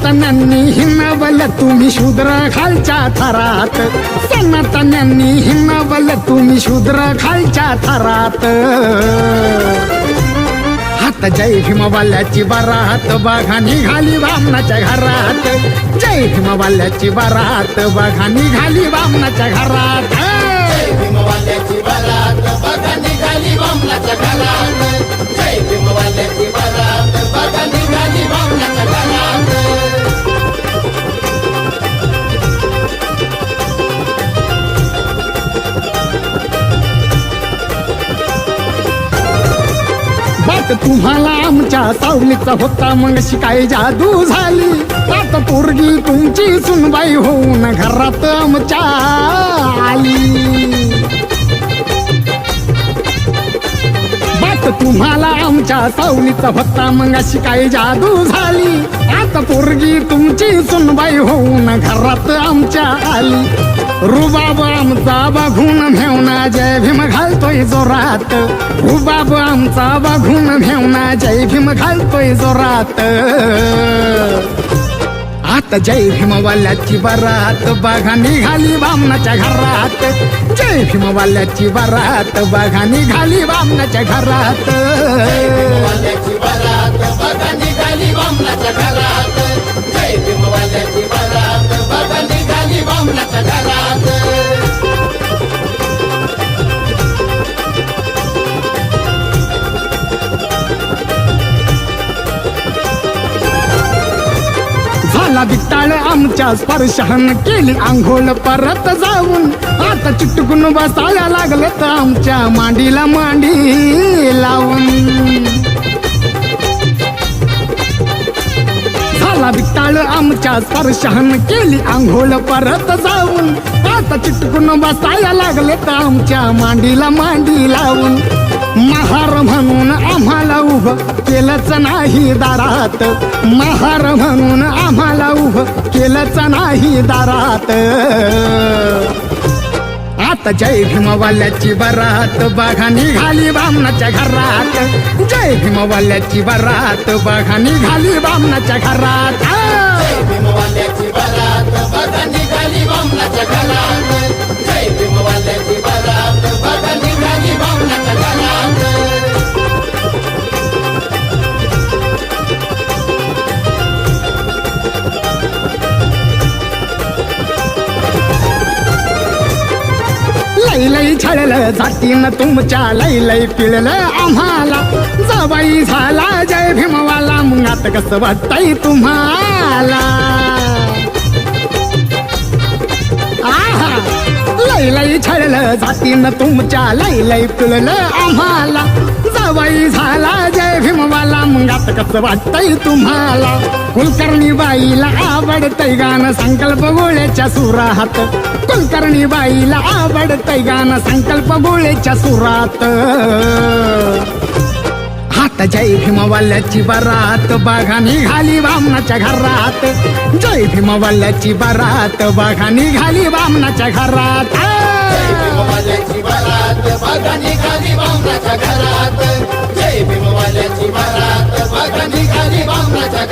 सनातन्यांनी हिनवल तुम्ही शूद्र खालच्या थरात, सनातन्यांनी हिनवल तुम्ही शूद्र खालच्या थरात. हात जय भीमवाल्याची बारात बघा निघाली वामनाच्या घरात, जय भीमवाल्याची बारात बघा निघाली वामनाच्या घरात. जय भीमवाल्याची बारात बघा निघाली वामनाच्या घरात, जय भीमवाल्याची बारात बघा निघाली वामनाच्या घरात. बाट तुम्हाला आमच्या सावलीचा होता मग शिकाय जादू झाली, आता पोरगी तुमची सुनबाई होऊन घरात आमच्या आली. बाट तुम्हाला आमच्या सावलीचा होता मग शिकाय जादू झाली, आता पोरगी तुमची सुनबाई होऊन घरात आमच्या आली. रुबाब आमचा बघून भेवना जय भीम घालतोय जोरात, रुबाब आमचा बघून भेवना जय भीम घालतोय जोरात. आता जय भीमवाल्याची बारात बघा निघाली वामनाच्या घरात, जय भीमवाल्याची बारात बघा निघाली वामनाच्या घरात. जय भीमवाल्याची बारात बघा निघाली वामनाच्या घरात, जय भीमवाल्याची बारात बघा निघाली वामनाच्या घरात. झाला विटाळ आमच्या स्पर्शान केली आंघोळ परत जाऊन, आता चिटकून बसायला लागलं तर आमच्या मांडीला मांडी लावून. झाला विटाळ आमच्या स्पर्शान केली आंघोळ परत जाऊन, आता चिटकून बसायला लागले तर आमच्या मांडीला मांडी लावून. महार म्हणून आम्हाला उभं केलंच नाही दारात, महार म्हणून आम्हाला उभं केलंच नाही दारात. आता जय भीमवाल्याची बारात बघा निघाली वामनाच्या घरात, जय भीमवाल्याची बारात बघा निघाली वामनाच्या घरात. जय भीमवाल्याची बारात बघा निघाली वामनाच्या घरात, जय भीमवाल्याची बारात बघा निघाली वामनाच्या घरात. लई लई छळलं जातीनं तुमच्या, लई लई पिळलं आम्हाला, जवाई झाला जय भीमवाला मग आता कसं वाटतंय तुम्हाला. आहा लई लई छळलं जातीनं तुमच्या, लई लई पिळलं आम्हाला, जवाई झाला जय भीमवाला मग आता कसं वाटतंय तुम्हाला. कुलकर्णी बाईला आवडतंय गाणं संकल्प गोळ्याच्या सुरात, कुलकर्णी बाईला आवडतंय गाणं संकल्प गोळ्याच्या सुरात. आता जय भीमवाल्याची बारात बघा निघाली वामनाच्या घरात, जय भीमवाल्याची बारात बघा निघाली वामनाच्या घरात. जय भीमवाल्याची बारात बघा निघाली वामनाच्या घरात, जय भीमवाल्याची बारात बघा निघाली वामनाच्या